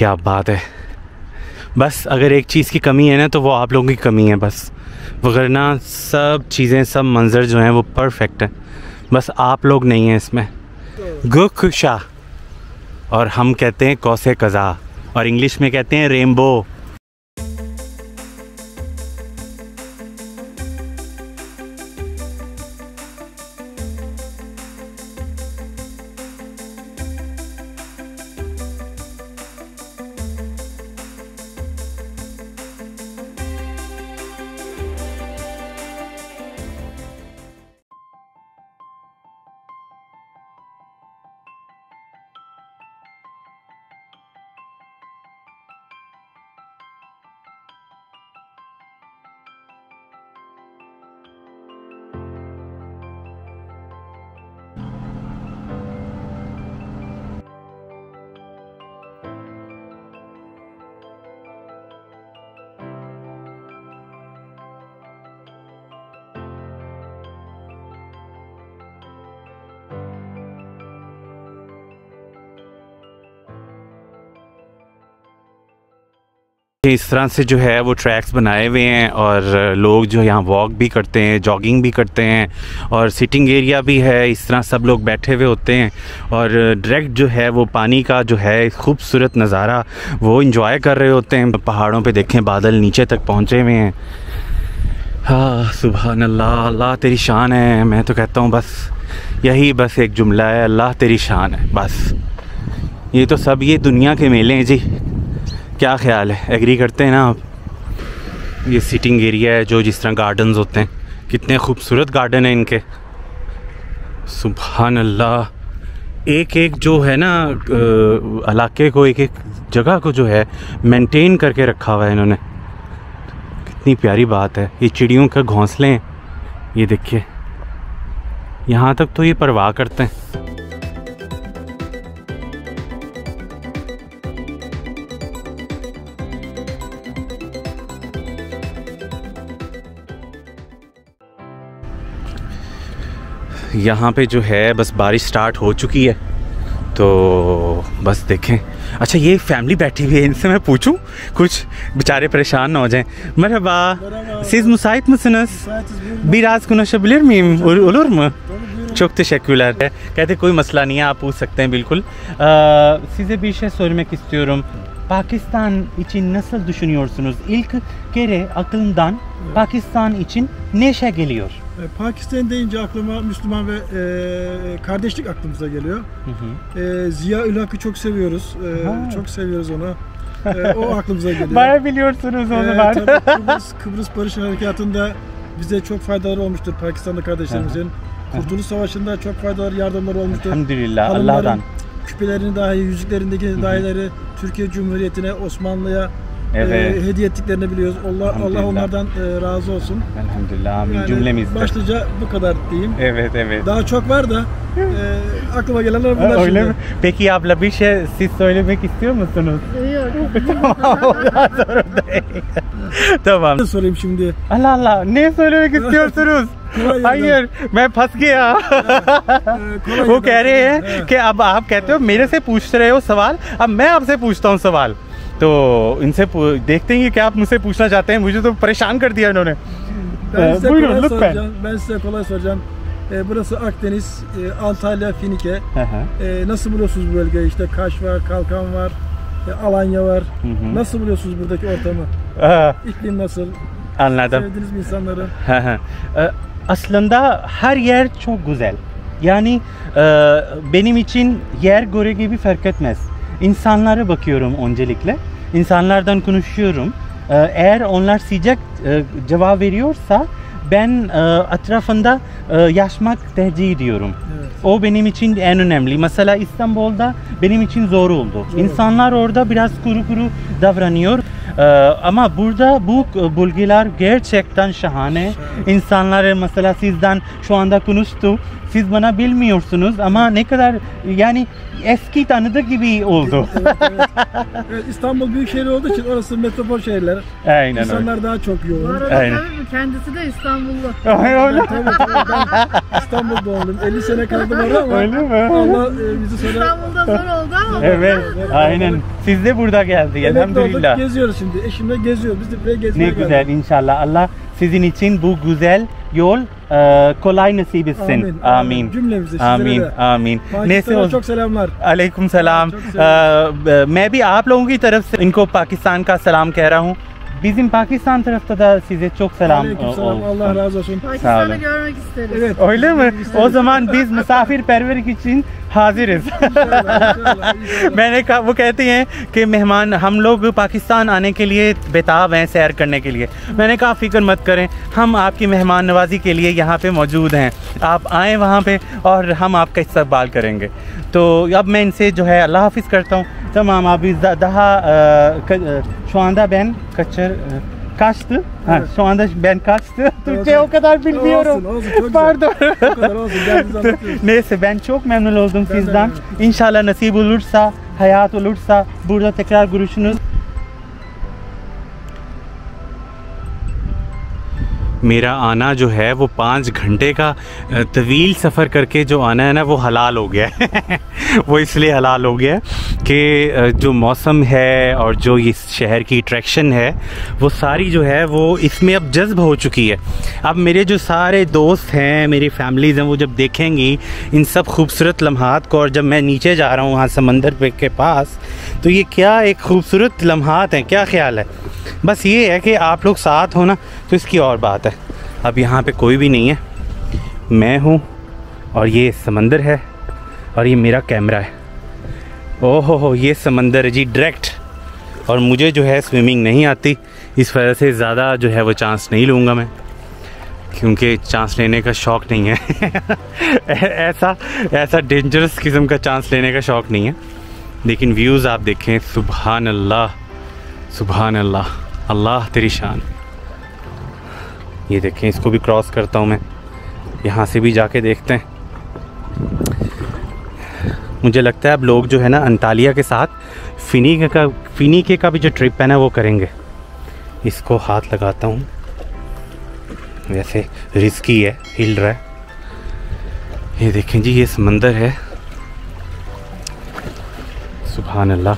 क्या बात है। बस अगर एक चीज़ की कमी है ना तो वो आप लोगों की कमी है बस, वगरना सब चीज़ें, सब मंजर जो हैं वो परफेक्ट है, बस आप लोग नहीं हैं इसमें। गुखुशा, और हम कहते हैं कौसे कज़ा, और इंग्लिश में कहते हैं रेनबो। इस तरह से जो है वो ट्रैक्स बनाए हुए हैं और लोग जो यहाँ वॉक भी करते हैं, जॉगिंग भी करते हैं, और सिटिंग एरिया भी है। इस तरह सब लोग बैठे हुए होते हैं और डायरेक्ट जो है वो पानी का जो है खूबसूरत नज़ारा वो इंजॉय कर रहे होते हैं। पहाड़ों पे देखें बादल नीचे तक पहुँचे हुए हैं। हाँ सुभान अल्लाह, अल्लाह तेरी शान है। मैं तो कहता हूँ बस यही बस एक जुमला है, अल्लाह तेरी शान है बस। ये तो सब ये दुनिया के मेले हैं जी, क्या ख्याल है, एग्री करते हैं ना आप? ये सिटिंग एरिया है जो जिस तरह गार्डन्स होते हैं, कितने खूबसूरत गार्डन है इनके, सुभान अल्लाह। एक एक जो है ना इलाके को, एक एक जगह को जो है मेंटेन करके रखा हुआ है इन्होंने, कितनी प्यारी बात है। ये चिड़ियों के घोंसले हैं, ये देखिए यहाँ तक तो ये परवाह करते हैं। यहाँ पे जो है बस बारिश स्टार्ट हो चुकी है, तो बस देखें। अच्छा ये फैमिली बैठी हुई है, इनसे मैं पूछूं कुछ, बेचारे परेशान ना हो जाएं। मरहबा, siz müsait misiniz? Biraz konuşabilir miyim? Olur mu? Çok teşekkürler. कहते कोई मसला नहीं है, आप पूछ सकते हैं बिल्कुल। Size bir şey sormak istiyorum. Pakistan için nasıl düşünüyorsunuz? İlk kere aklımdan Pakistan için ne şey geliyor? Pakistan deyince aklıma Müslüman ve kardeşlik aklımıza geliyor. Ziya Ülhak'ı çok seviyoruz. Çok seviyoruz onu. O aklımıza geliyor. Bayağı biliyorsunuz onu var. Kıbrıs Barış Harekatı'nda bize çok faydaları olmuştur Pakistanlı kardeşlerimizin. Kurtuluş Savaşı'nda çok faydaları, yardımları olmuştur. Elhamdülillah, Allah'tan. Küpelerini dahi, yüzüklerindeki dahileri Türkiye Cumhuriyeti'ne, Osmanlı'ya hediye ettiklerini biliyoruz. Allah onlardan razı olsun. Elhamdülillah, amin, yani cümlemizde. Başlıca bu kadar diyeyim. Evet, evet. Daha çok var da aklıma gelenler bunlar öyle şimdi. Mi? Peki abla bir şey siz söylemek istiyor musunuz? Yok. Tamam, sorun değil. Tamam. Ne sorayım şimdi? Allah Allah, ne söylemek istiyorsunuz? Hayır, मैं फंस गया। वो कह रहे हैं कि अब आप कहते हो मेरे से पूछ रहे हो सवाल, अब मैं आपसे पूछता हूँ सवाल, तो इनसे देखते हैं कि क्या आप मुझसे पूछना चाहते हैं। मुझे तो परेशान कर दिया इन्होंने। Ben size kolay soracağım. Burası Akdeniz, Antalya, Finike. Nasıl buluyorsunuz bu bölgeyi? İşte Kaş var, Kalkan var, Alanya var. Nasıl buluyorsunuz buradaki ortamı? İklim nasıl? Anladım. Sevdiğiniz mi insanları? Aslında her yer çok güzel. Yani benim için yer göre gibi fark etmez. İnsanlara bakıyorum öncelikle. İnsanlardan konuşuyorum. Eğer onlar sıcak cevap veriyorsa ben etrafında yaşamak tercih ediyorum. Evet. O benim için en önemli. Mesela İstanbul'da benim için zor oldu. İnsanlar orada biraz kuru davranıyor. Ama burada bu bölgeler gerçekten şahane. İnsanlar mesela sizden şu anda konuştu. siz bana bilmiyorsunuz ama ne kadar yani eski tanıdığı gibi oldu. Evet, İstanbul büyük şehir olduğu için orası metropol şehirler. Aynen İnsanlar öyle. daha çok yoğun. Bu arada Aynen. tabii kendisi de İstanbullu. Öyle. Tabii, ben İstanbul'da oldum. 50 sene kaldım orada ama Öyle mi? Allah bizi sonra İstanbul'da zor oldu ama. Evet, aynen. Siz de burada geldi emekli elhamdülillah. olduk, geziyoruz şimdi. Eşimle geziyoruz. Biz de buraya gezmeye Ne güzel inşallah. Allah sizin için bu güzel yol kolay nasip etsin. Amin. Cümlemize, sizlere Amin. de. Amin. Pakistan'a çok selamlar. अलैकुम सलाम। çok selam. मैं भी आप लोगों की तरफ से इनको पाकिस्तान का सलाम कह रहा हूँ। Bizim Pakistan tarafta da size çok selam Aleykümselam. Allah razı olsun. Sağ Pakistan'ı olun. görmek isteriz. Evet. Öyle mi? O zaman biz misafirperverlik için hazırız। İnşallah. मैंने कहा वो कहते हैं कि मेहमान हम लोग पाकिस्तान आने के लिए बेताब हैं सैर करने के लिए। मैंने कहा फिक्र मत करें, हम आपकी मेहमान नवाजी के लिए यहाँ पे मौजूद हैं। आप आएँ वहाँ पे और हम आपका इस्तकबाल करेंगे। तो अब मैं इनसे जो है अल्लाह हाफिज़ करता हूँ। Tamam abi daha şu anda ben kaçtı. Ha, Evet. şu anda ben kaçtı. Türkçe o kadar bilmiyorum. Olsun, çok güzel. Pardon. O kadar olsun. Derdinizi anlatıyoruz. Neyse ben çok memnun oldum Ben de sizden. memnunum. İnşallah nasip olursa, hayat olursa burada tekrar görüşürüz. मेरा आना जो है वो 5 घंटे का तवील सफ़र करके जो आना है ना वो हलाल हो गया है। वो इसलिए हलाल हो गया है कि जो मौसम है और जो इस शहर की अट्रैक्शन है वो सारी जो है वो इसमें अब जज्ब हो चुकी है। अब मेरे जो सारे दोस्त हैं, मेरी फैमिलीज़ हैं, वो जब देखेंगी इन सब खूबसूरत लम्हात को, और जब मैं नीचे जा रहा हूँ वहाँ समंदर पे के पास, तो ये क्या एक खूबसूरत लम्हात हैं। क्या ख्याल है? बस ये है कि आप लोग साथ हो ना तो इसकी और बात है। अब यहाँ पे कोई भी नहीं है, मैं हूँ और ये समंदर है और ये मेरा कैमरा है। ओहो हो, ये समंदर है जी डायरेक्ट। और मुझे जो है स्विमिंग नहीं आती, इस वजह से ज़्यादा जो है वो चांस नहीं लूँगा मैं, क्योंकि चांस लेने का शौक़ नहीं है। ऐसा डेंजरस किस्म का चांस लेने का शौक़ नहीं है। लेकिन व्यूज़ आप देखें, सुभान अल्लाह, सुभान अल्लाह, अल्लाह तेरी शान। ये देखें, इसको भी क्रॉस करता हूँ मैं, यहाँ से भी जाके देखते हैं। मुझे लगता है अब लोग जो है ना अंटालिया के साथ फिनीके का भी जो ट्रिप है ना वो करेंगे। इसको हाथ लगाता हूँ, वैसे रिस्की है, हिल रहा है। ये देखें जी, ये समंदर है, सुभान अल्लाह।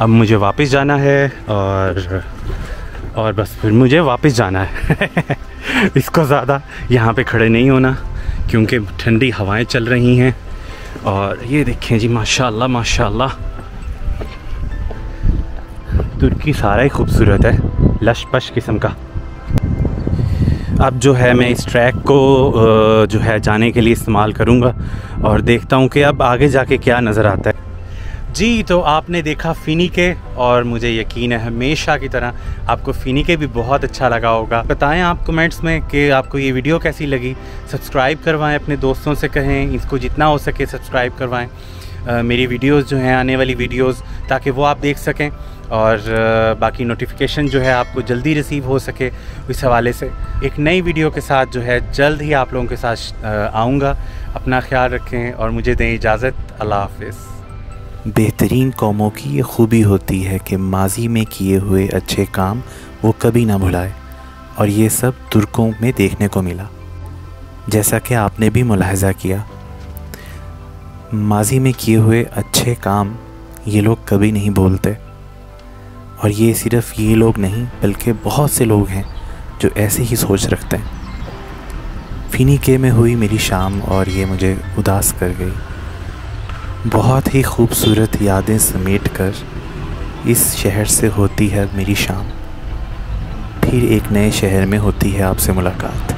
अब मुझे वापस जाना है और बस फिर मुझे वापस जाना है। इसको ज़्यादा यहाँ पे खड़े नहीं होना, क्योंकि ठंडी हवाएं चल रही हैं। और ये देखें जी, माशाल्लाह माशाल्लाह, तुर्की सारा ही खूबसूरत है, लश-पश किस्म का। अब जो है मैं इस ट्रैक को जो है जाने के लिए इस्तेमाल करूँगा और देखता हूँ कि अब आगे जाके क्या नज़र आता है। जी, तो आपने देखा फिनीके, और मुझे यकीन है हमेशा की तरह आपको फिनीके भी बहुत अच्छा लगा होगा। बताएं आप कमेंट्स में कि आपको ये वीडियो कैसी लगी। सब्सक्राइब करवाएं, अपने दोस्तों से कहें इसको जितना हो सके सब्सक्राइब करवाएं मेरी वीडियोस जो हैं, आने वाली वीडियोस, ताकि वो आप देख सकें और बाकी नोटिफिकेशन जो है आपको जल्दी रिसीव हो सके। इस हवाले से एक नई वीडियो के साथ जो है जल्द ही आप लोगों के साथ आऊँगा। अपना ख्याल रखें और मुझे दें इजाज़त। अल्लाह हाफ़िज़। बेहतरीन कौमों की ये खूबी होती है कि माजी में किए हुए अच्छे काम वो कभी ना भुलाए, और ये सब तुर्कों में देखने को मिला। जैसा कि आपने भी मुलाहजा किया, माजी में किए हुए अच्छे काम ये लोग कभी नहीं भूलते। और ये सिर्फ़ ये लोग नहीं बल्कि बहुत से लोग हैं जो ऐसे ही सोच रखते हैं। फिनीके में हुई मेरी शाम और ये मुझे उदास कर गई। बहुत ही खूबसूरत यादें समेट कर इस शहर से होती है मेरी शाम। फिर एक नए शहर में होती है आपसे मुलाकात।